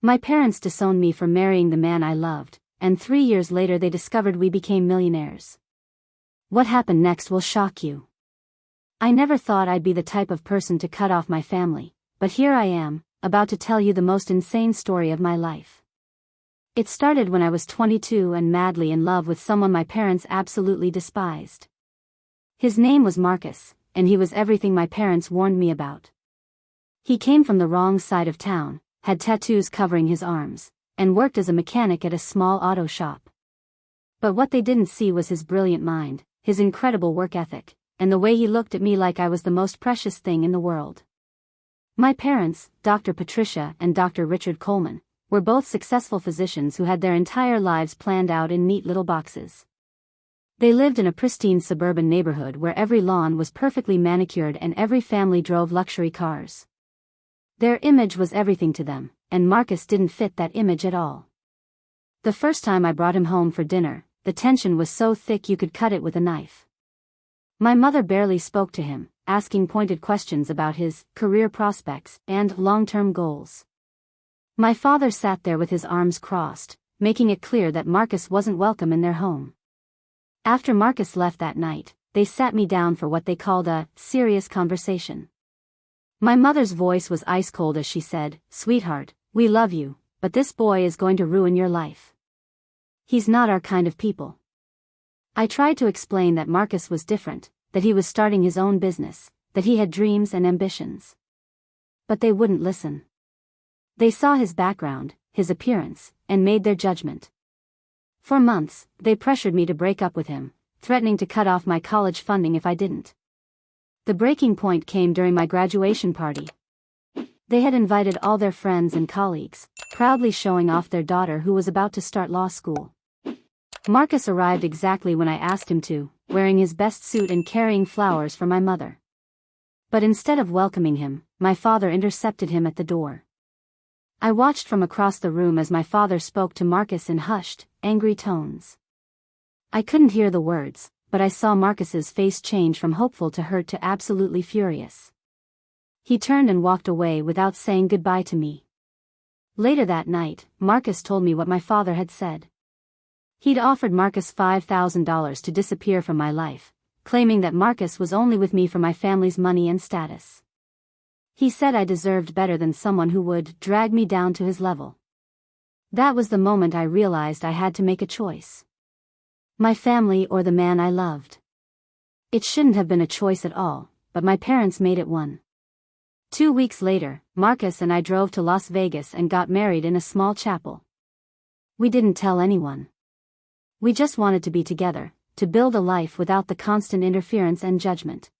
My parents disowned me for marrying the man I loved, and 3 years later they discovered we became millionaires. What happened next will shock you. I never thought I'd be the type of person to cut off my family, but here I am, about to tell you the most insane story of my life. It started when I was 22 and madly in love with someone my parents absolutely despised. His name was Marcus, and he was everything my parents warned me about. He came from the wrong side of town, had tattoos covering his arms, and worked as a mechanic at a small auto shop. But what they didn't see was his brilliant mind, his incredible work ethic, and the way he looked at me like I was the most precious thing in the world. My parents, Dr. Patricia and Dr. Richard Coleman, were both successful physicians who had their entire lives planned out in neat little boxes. They lived in a pristine suburban neighborhood where every lawn was perfectly manicured and every family drove luxury cars. Their image was everything to them, and Marcus didn't fit that image at all. The first time I brought him home for dinner, the tension was so thick you could cut it with a knife. My mother barely spoke to him, asking pointed questions about his career prospects and long-term goals. My father sat there with his arms crossed, making it clear that Marcus wasn't welcome in their home. After Marcus left that night, they sat me down for what they called a serious conversation. My mother's voice was ice cold as she said, "Sweetheart, we love you, but this boy is going to ruin your life. He's not our kind of people." I tried to explain that Marcus was different, that he was starting his own business, that he had dreams and ambitions. But they wouldn't listen. They saw his background, his appearance, and made their judgment. For months, they pressured me to break up with him, threatening to cut off my college funding if I didn't. The breaking point came during my graduation party. They had invited all their friends and colleagues, proudly showing off their daughter who was about to start law school. Marcus arrived exactly when I asked him to, wearing his best suit and carrying flowers for my mother. But instead of welcoming him, my father intercepted him at the door. I watched from across the room as my father spoke to Marcus in hushed, angry tones. I couldn't hear the words, but I saw Marcus's face change from hopeful to hurt to absolutely furious. He turned and walked away without saying goodbye to me. Later that night, Marcus told me what my father had said. He'd offered Marcus $5,000 to disappear from my life, claiming that Marcus was only with me for my family's money and status. He said I deserved better than someone who would drag me down to his level. That was the moment I realized I had to make a choice. My family or the man I loved. It shouldn't have been a choice at all, but my parents made it one. 2 weeks later, Marcus and I drove to Las Vegas and got married in a small chapel. We didn't tell anyone. We just wanted to be together, to build a life without the constant interference and judgment.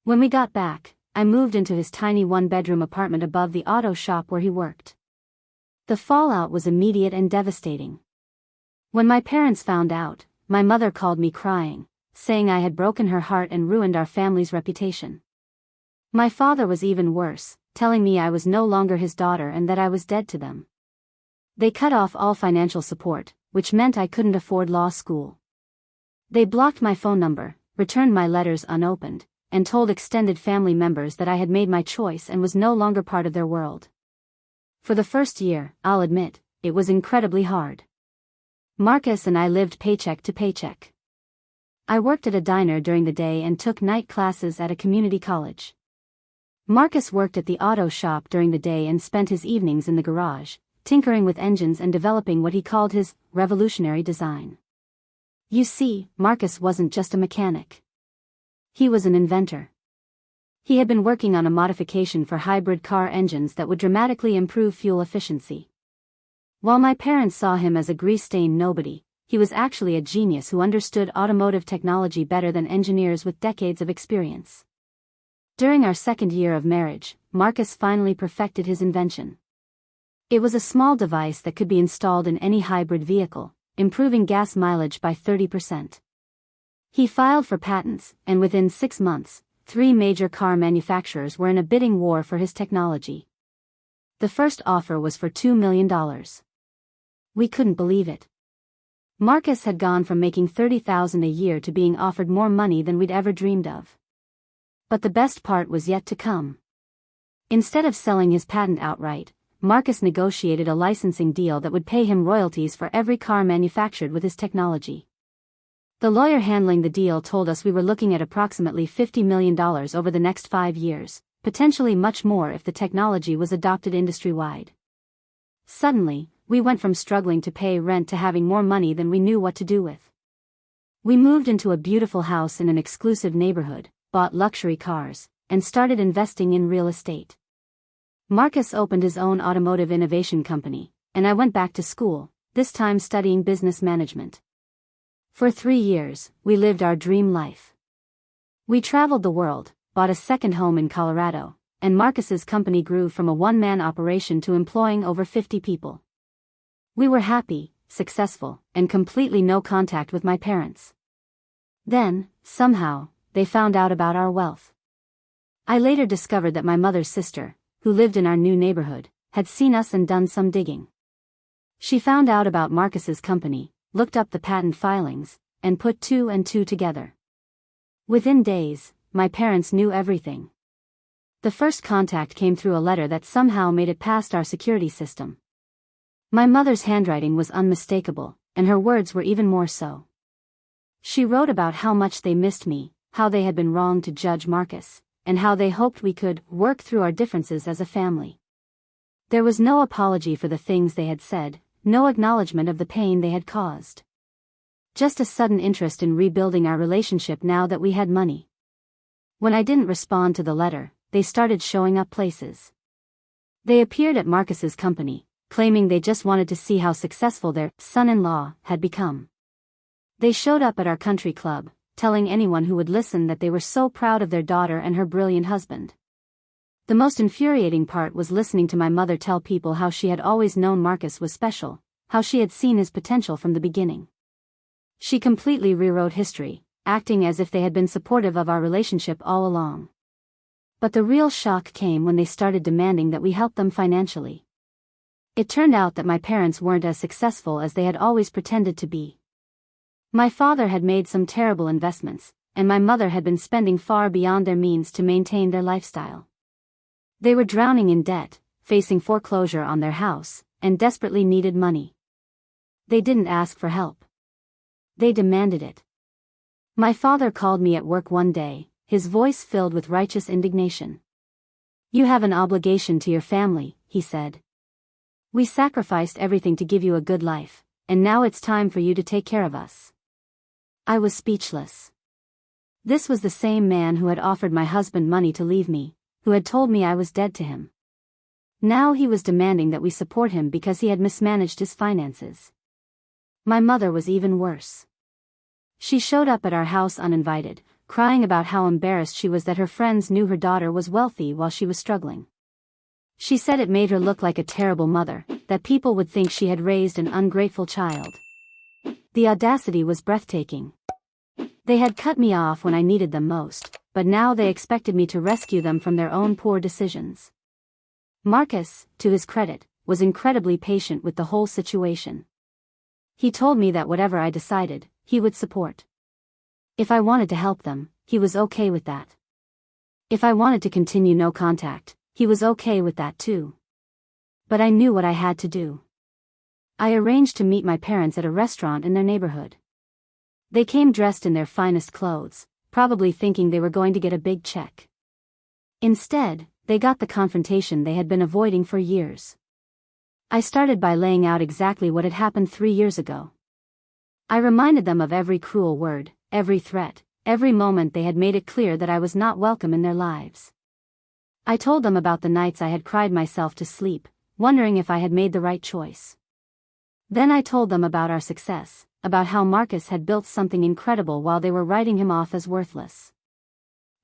When we got back, I moved into his tiny one-bedroom apartment above the auto shop where he worked. The fallout was immediate and devastating. When my parents found out, my mother called me crying, saying I had broken her heart and ruined our family's reputation. My father was even worse, telling me I was no longer his daughter and that I was dead to them. They cut off all financial support, which meant I couldn't afford law school. They blocked my phone number, returned my letters unopened, and told extended family members that I had made my choice and was no longer part of their world. For the first year, I'll admit, it was incredibly hard. Marcus and I lived paycheck to paycheck. I worked at a diner during the day and took night classes at a community college. Marcus worked at the auto shop during the day and spent his evenings in the garage, tinkering with engines and developing what he called his revolutionary design. You see, Marcus wasn't just a mechanic. He was an inventor. He had been working on a modification for hybrid car engines that would dramatically improve fuel efficiency. While my parents saw him as a grease-stained nobody, he was actually a genius who understood automotive technology better than engineers with decades of experience. During our second year of marriage, Marcus finally perfected his invention. It was a small device that could be installed in any hybrid vehicle, improving gas mileage by 30%. He filed for patents, and within 6 months, 3 major car manufacturers were in a bidding war for his technology. The first offer was for $2 million. We couldn't believe it. Marcus had gone from making $30,000 a year to being offered more money than we'd ever dreamed of. But the best part was yet to come. Instead of selling his patent outright, Marcus negotiated a licensing deal that would pay him royalties for every car manufactured with his technology. The lawyer handling the deal told us we were looking at approximately $50 million over the next 5 years, potentially much more if the technology was adopted industry-wide. Suddenly, we went from struggling to pay rent to having more money than we knew what to do with. We moved into a beautiful house in an exclusive neighborhood, bought luxury cars, and started investing in real estate. Marcus opened his own automotive innovation company, and I went back to school, this time studying business management. For 3 years, we lived our dream life. We traveled the world, bought a second home in Colorado, and Marcus's company grew from a one-man operation to employing over 50 people. We were happy, successful, and completely no contact with my parents. Then, somehow, they found out about our wealth. I later discovered that my mother's sister, who lived in our new neighborhood, had seen us and done some digging. She found out about Marcus's company, looked up the patent filings, and put 2 and 2 together. Within days, my parents knew everything. The first contact came through a letter that somehow made it past our security system. My mother's handwriting was unmistakable, and her words were even more so. She wrote about how much they missed me, how they had been wrong to judge Marcus, and how they hoped we could work through our differences as a family. There was no apology for the things they had said, no acknowledgement of the pain they had caused. Just a sudden interest in rebuilding our relationship now that we had money. When I didn't respond to the letter, they started showing up places. They appeared at Marcus's company, claiming they just wanted to see how successful their son-in-law had become. They showed up at our country club, telling anyone who would listen that they were so proud of their daughter and her brilliant husband. The most infuriating part was listening to my mother tell people how she had always known Marcus was special, how she had seen his potential from the beginning. She completely rewrote history, acting as if they had been supportive of our relationship all along. But the real shock came when they started demanding that we help them financially. It turned out that my parents weren't as successful as they had always pretended to be. My father had made some terrible investments, and my mother had been spending far beyond their means to maintain their lifestyle. They were drowning in debt, facing foreclosure on their house, and desperately needed money. They didn't ask for help. They demanded it. My father called me at work one day, his voice filled with righteous indignation. "You have an obligation to your family," he said. "We sacrificed everything to give you a good life, and now it's time for you to take care of us." I was speechless. This was the same man who had offered my husband money to leave me, who had told me I was dead to him. Now he was demanding that we support him because he had mismanaged his finances. My mother was even worse. She showed up at our house uninvited, crying about how embarrassed she was that her friends knew her daughter was wealthy while she was struggling. She said it made her look like a terrible mother, that people would think she had raised an ungrateful child. The audacity was breathtaking. They had cut me off when I needed them most, but now they expected me to rescue them from their own poor decisions. Marcus, to his credit, was incredibly patient with the whole situation. He told me that whatever I decided, he would support. If I wanted to help them, he was okay with that. If I wanted to continue no contact, he was okay with that too. But I knew what I had to do. I arranged to meet my parents at a restaurant in their neighborhood. They came dressed in their finest clothes, probably thinking they were going to get a big check. Instead, they got the confrontation they had been avoiding for years. I started by laying out exactly what had happened 3 years ago. I reminded them of every cruel word, every threat, every moment they had made it clear that I was not welcome in their lives. I told them about the nights I had cried myself to sleep, wondering if I had made the right choice. Then I told them about our success, about how Marcus had built something incredible while they were writing him off as worthless.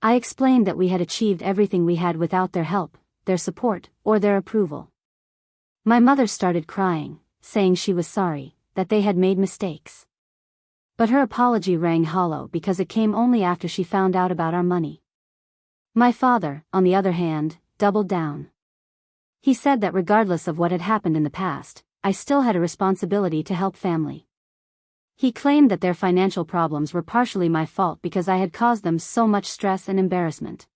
I explained that we had achieved everything we had without their help, their support, or their approval. My mother started crying, saying she was sorry, that they had made mistakes. But her apology rang hollow because it came only after she found out about our money. My father, on the other hand, doubled down. He said that regardless of what had happened in the past, I still had a responsibility to help family. He claimed that their financial problems were partially my fault because I had caused them so much stress and embarrassment.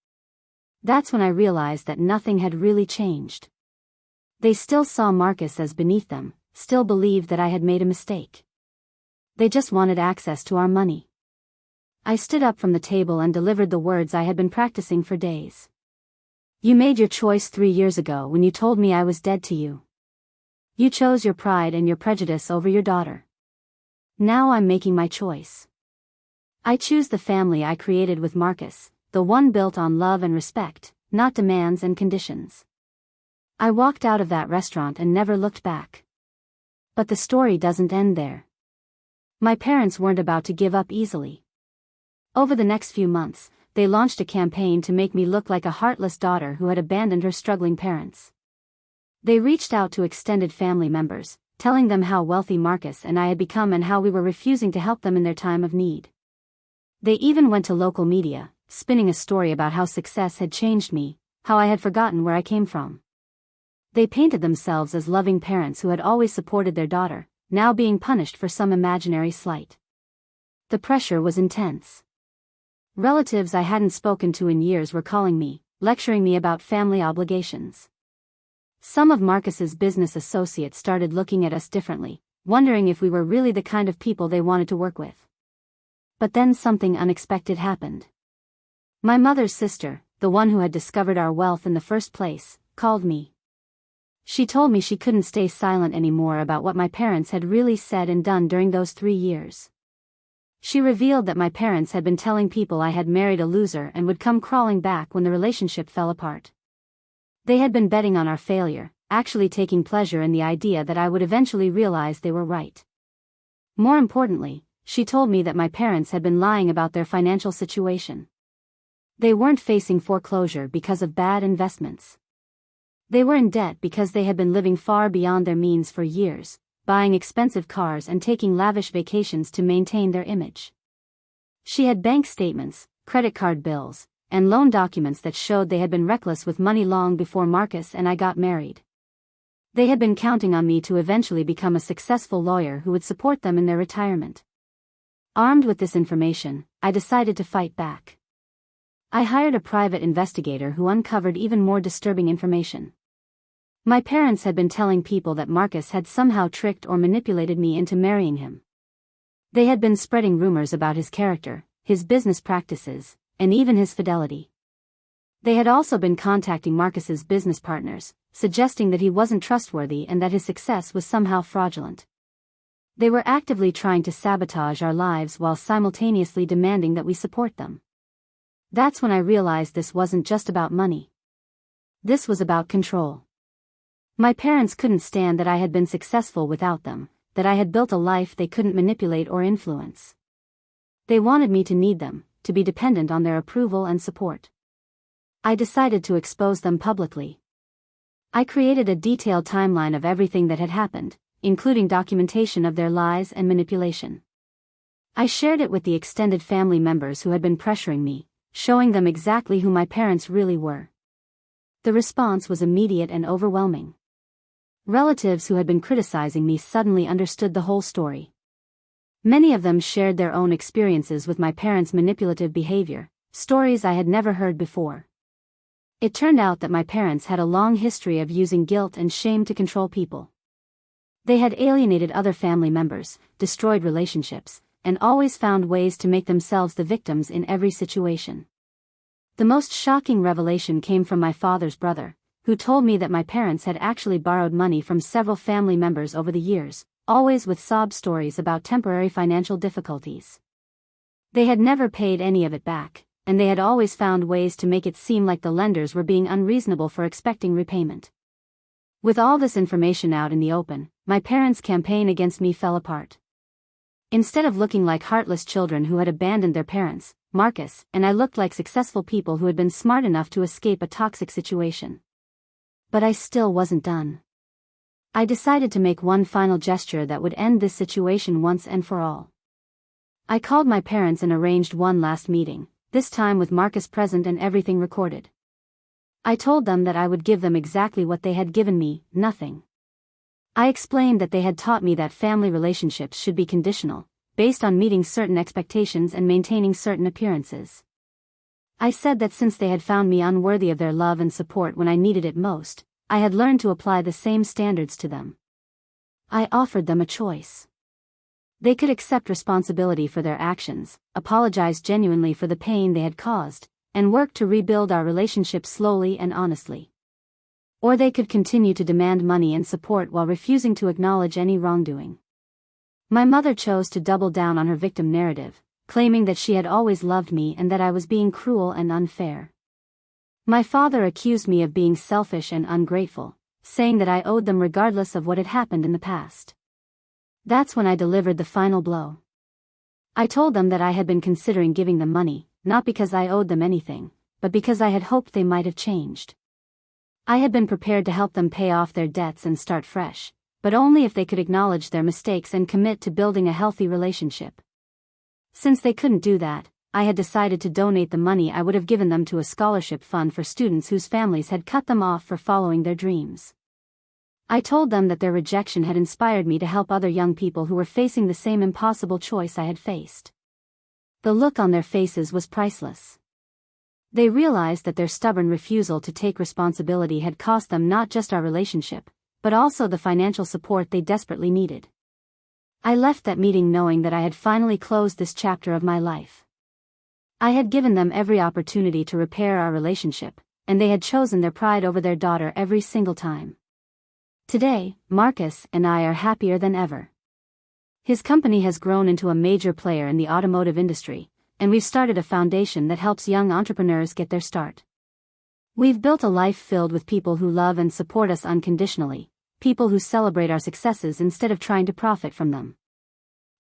That's when I realized that nothing had really changed. They still saw Marcus as beneath them, still believed that I had made a mistake. They just wanted access to our money. I stood up from the table and delivered the words I had been practicing for days. You made your choice 3 years ago when you told me I was dead to you. You chose your pride and your prejudice over your daughter. Now I'm making my choice. I choose the family I created with Marcus, the one built on love and respect, not demands and conditions. I walked out of that restaurant and never looked back. But the story doesn't end there. My parents weren't about to give up easily. Over the next few months, they launched a campaign to make me look like a heartless daughter who had abandoned her struggling parents. They reached out to extended family members, telling them how wealthy Marcus and I had become and how we were refusing to help them in their time of need. They even went to local media, spinning a story about how success had changed me, how I had forgotten where I came from. They painted themselves as loving parents who had always supported their daughter, now being punished for some imaginary slight. The pressure was intense. Relatives I hadn't spoken to in years were calling me, lecturing me about family obligations. Some of Marcus's business associates started looking at us differently, wondering if we were really the kind of people they wanted to work with. But then something unexpected happened. My mother's sister, the one who had discovered our wealth in the first place, called me. She told me she couldn't stay silent anymore about what my parents had really said and done during those 3 years. She revealed that my parents had been telling people I had married a loser and would come crawling back when the relationship fell apart. They had been betting on our failure, actually taking pleasure in the idea that I would eventually realize they were right. More importantly, she told me that my parents had been lying about their financial situation. They weren't facing foreclosure because of bad investments. They were in debt because they had been living far beyond their means for years, buying expensive cars and taking lavish vacations to maintain their image. She had bank statements, credit card bills, and loan documents that showed they had been reckless with money long before Marcus and I got married. They had been counting on me to eventually become a successful lawyer who would support them in their retirement. Armed with this information, I decided to fight back. I hired a private investigator who uncovered even more disturbing information. My parents had been telling people that Marcus had somehow tricked or manipulated me into marrying him. They had been spreading rumors about his character, his business practices, and even his fidelity. They had also been contacting Marcus's business partners, suggesting that he wasn't trustworthy and that his success was somehow fraudulent. They were actively trying to sabotage our lives while simultaneously demanding that we support them. That's when I realized this wasn't just about money. This was about control. My parents couldn't stand that I had been successful without them, that I had built a life they couldn't manipulate or influence. They wanted me to need them, to be dependent on their approval and support. I decided to expose them publicly. I created a detailed timeline of everything that had happened, including documentation of their lies and manipulation. I shared it with the extended family members who had been pressuring me, showing them exactly who my parents really were. The response was immediate and overwhelming. Relatives who had been criticizing me suddenly understood the whole story. Many of them shared their own experiences with my parents' manipulative behavior, stories I had never heard before. It turned out that my parents had a long history of using guilt and shame to control people. They had alienated other family members, destroyed relationships, and always found ways to make themselves the victims in every situation. The most shocking revelation came from my father's brother, who told me that my parents had actually borrowed money from several family members over the years, always with sob stories about temporary financial difficulties. They had never paid any of it back, and they had always found ways to make it seem like the lenders were being unreasonable for expecting repayment. With all this information out in the open, my parents' campaign against me fell apart. Instead of looking like heartless children who had abandoned their parents, Marcus and I looked like successful people who had been smart enough to escape a toxic situation. But I still wasn't done. I decided to make one final gesture that would end this situation once and for all. I called my parents and arranged one last meeting, this time with Marcus present and everything recorded. I told them that I would give them exactly what they had given me, nothing. I explained that they had taught me that family relationships should be conditional, based on meeting certain expectations and maintaining certain appearances. I said that since they had found me unworthy of their love and support when I needed it most, I had learned to apply the same standards to them. I offered them a choice. They could accept responsibility for their actions, apologize genuinely for the pain they had caused, and work to rebuild our relationship slowly and honestly. Or they could continue to demand money and support while refusing to acknowledge any wrongdoing. My mother chose to double down on her victim narrative, claiming that she had always loved me and that I was being cruel and unfair. My father accused me of being selfish and ungrateful, saying that I owed them regardless of what had happened in the past. That's when I delivered the final blow. I told them that I had been considering giving them money, not because I owed them anything, but because I had hoped they might have changed. I had been prepared to help them pay off their debts and start fresh, but only if they could acknowledge their mistakes and commit to building a healthy relationship. Since they couldn't do that, I had decided to donate the money I would have given them to a scholarship fund for students whose families had cut them off for following their dreams. I told them that their rejection had inspired me to help other young people who were facing the same impossible choice I had faced. The look on their faces was priceless. They realized that their stubborn refusal to take responsibility had cost them not just our relationship, but also the financial support they desperately needed. I left that meeting knowing that I had finally closed this chapter of my life. I had given them every opportunity to repair our relationship, and they had chosen their pride over their daughter every single time. Today, Marcus and I are happier than ever. His company has grown into a major player in the automotive industry, and we've started a foundation that helps young entrepreneurs get their start. We've built a life filled with people who love and support us unconditionally, people who celebrate our successes instead of trying to profit from them.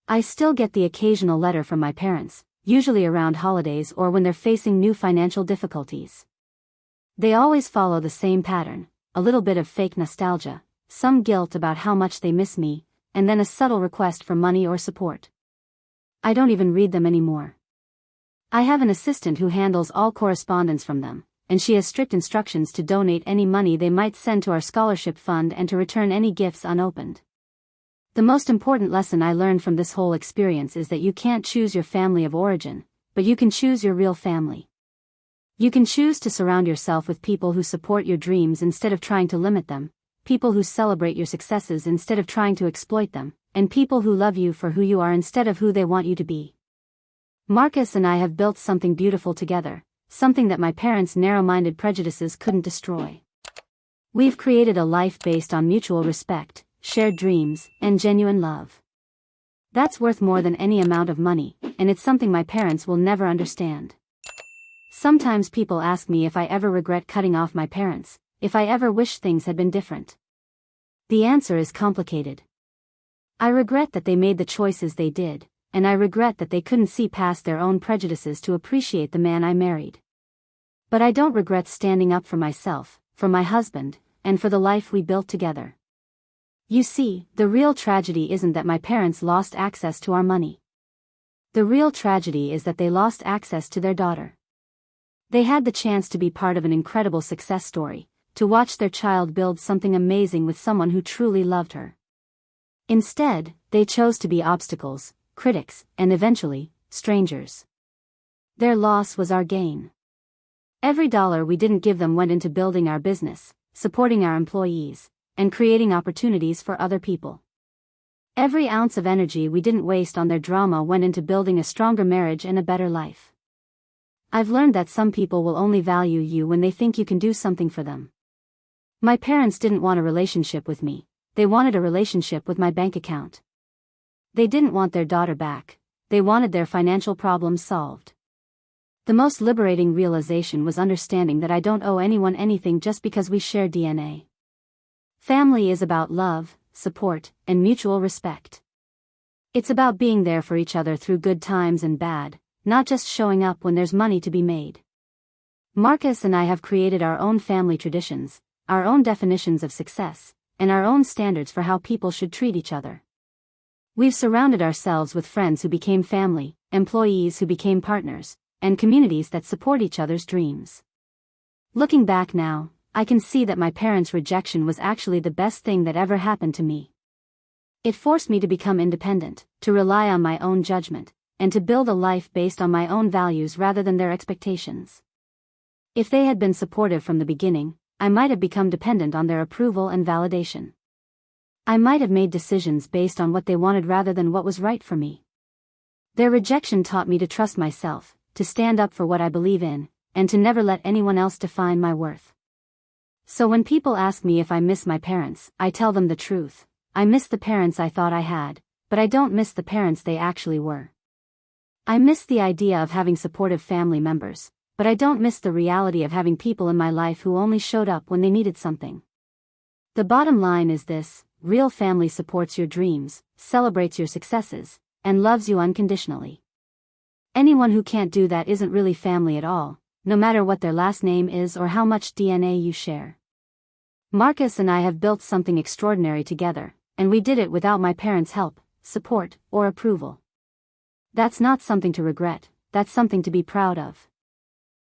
I still get the occasional letter from my parents, usually around holidays or when they're facing new financial difficulties. They always follow the same pattern, a little bit of fake nostalgia, some guilt about how much they miss me, and then a subtle request for money or support. I don't even read them anymore. I have an assistant who handles all correspondence from them, and she has strict instructions to donate any money they might send to our scholarship fund and to return any gifts unopened. The most important lesson I learned from this whole experience is that you can't choose your family of origin, but you can choose your real family. You can choose to surround yourself with people who support your dreams instead of trying to limit them, people who celebrate your successes instead of trying to exploit them, and people who love you for who you are instead of who they want you to be. Marcus and I have built something beautiful together, something that my parents' narrow-minded prejudices couldn't destroy. We've created a life based on mutual respect, shared dreams, and genuine love. That's worth more than any amount of money, and it's something my parents will never understand. Sometimes people ask me if I ever regret cutting off my parents, if I ever wish things had been different. The answer is complicated. I regret that they made the choices they did, and I regret that they couldn't see past their own prejudices to appreciate the man I married. But I don't regret standing up for myself, for my husband, and for the life we built together. You see, the real tragedy isn't that my parents lost access to our money. The real tragedy is that they lost access to their daughter. They had the chance to be part of an incredible success story, to watch their child build something amazing with someone who truly loved her. Instead, they chose to be obstacles, critics, and eventually, strangers. Their loss was our gain. Every dollar we didn't give them went into building our business, supporting our employees, and creating opportunities for other people. Every ounce of energy we didn't waste on their drama went into building a stronger marriage and a better life. I've learned that some people will only value you when they think you can do something for them. My parents didn't want a relationship with me, they wanted a relationship with my bank account. They didn't want their daughter back, they wanted their financial problems solved. The most liberating realization was understanding that I don't owe anyone anything just because we share DNA. Family is about love, support, and mutual respect. It's about being there for each other through good times and bad, not just showing up when there's money to be made. Marcus and I have created our own family traditions, our own definitions of success, and our own standards for how people should treat each other. We've surrounded ourselves with friends who became family, employees who became partners, and communities that support each other's dreams. Looking back now, I can see that my parents' rejection was actually the best thing that ever happened to me. It forced me to become independent, to rely on my own judgment, and to build a life based on my own values rather than their expectations. If they had been supportive from the beginning, I might have become dependent on their approval and validation. I might have made decisions based on what they wanted rather than what was right for me. Their rejection taught me to trust myself, to stand up for what I believe in, and to never let anyone else define my worth. So when people ask me if I miss my parents, I tell them the truth. I miss the parents I thought I had, but I don't miss the parents they actually were. I miss the idea of having supportive family members, but I don't miss the reality of having people in my life who only showed up when they needed something. The bottom line is this: real family supports your dreams, celebrates your successes, and loves you unconditionally. Anyone who can't do that isn't really family at all, no matter what their last name is or how much DNA you share. Marcus and I have built something extraordinary together, and we did it without my parents' help, support, or approval. That's not something to regret, that's something to be proud of.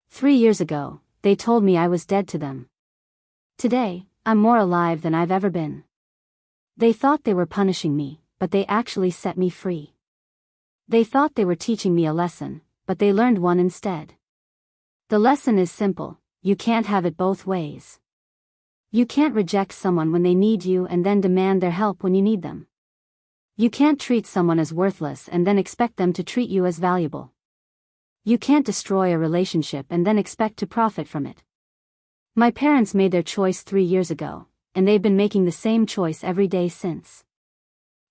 3 years ago, they told me I was dead to them. Today, I'm more alive than I've ever been. They thought they were punishing me, but they actually set me free. They thought they were teaching me a lesson, but they learned one instead. The lesson is simple: you can't have it both ways. You can't reject someone when they need you and then demand their help when you need them. You can't treat someone as worthless and then expect them to treat you as valuable. You can't destroy a relationship and then expect to profit from it. My parents made their choice 3 years ago, and they've been making the same choice every day since.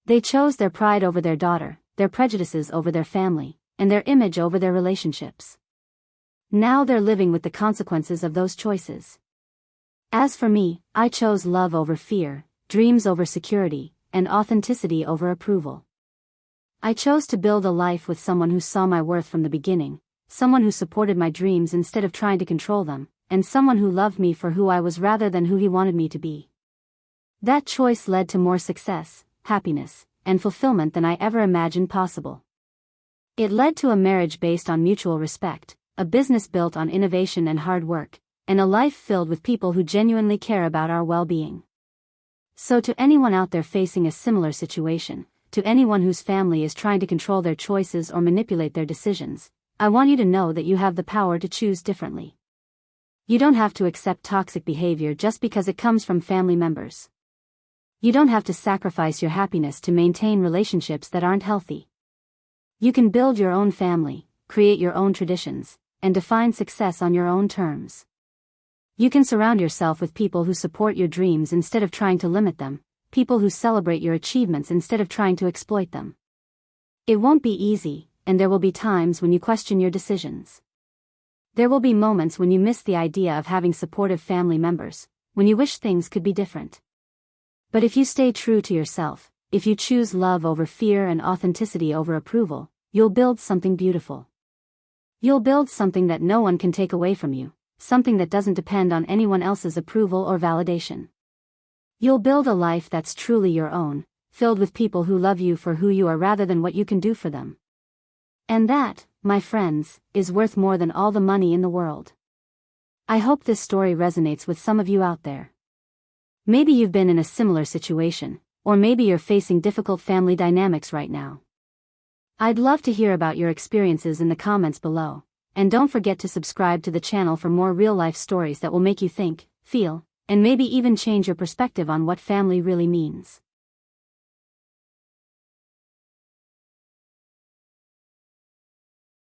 They chose their pride over their daughter, their prejudices over their family, and their image over their relationships. Now they're living with the consequences of those choices. As for me, I chose love over fear, dreams over security, and authenticity over approval. I chose to build a life with someone who saw my worth from the beginning, someone who supported my dreams instead of trying to control them, and someone who loved me for who I was rather than who he wanted me to be. That choice led to more success, happiness, and fulfillment than I ever imagined possible. It led to a marriage based on mutual respect, a business built on innovation and hard work, and a life filled with people who genuinely care about our well-being. So to anyone out there facing a similar situation, to anyone whose family is trying to control their choices or manipulate their decisions, I want you to know that you have the power to choose differently. You don't have to accept toxic behavior just because it comes from family members. You don't have to sacrifice your happiness to maintain relationships that aren't healthy. You can build your own family, create your own traditions, and define success on your own terms. You can surround yourself with people who support your dreams instead of trying to limit them, people who celebrate your achievements instead of trying to exploit them. It won't be easy, and there will be times when you question your decisions. There will be moments when you miss the idea of having supportive family members, when you wish things could be different. But if you stay true to yourself, if you choose love over fear and authenticity over approval, you'll build something beautiful. You'll build something that no one can take away from you, something that doesn't depend on anyone else's approval or validation. You'll build a life that's truly your own, filled with people who love you for who you are rather than what you can do for them. And that, my friends, is worth more than all the money in the world. I hope this story resonates with some of you out there. Maybe you've been in a similar situation, or maybe you're facing difficult family dynamics right now. I'd love to hear about your experiences in the comments below, and don't forget to subscribe to the channel for more real-life stories that will make you think, feel, and maybe even change your perspective on what family really means.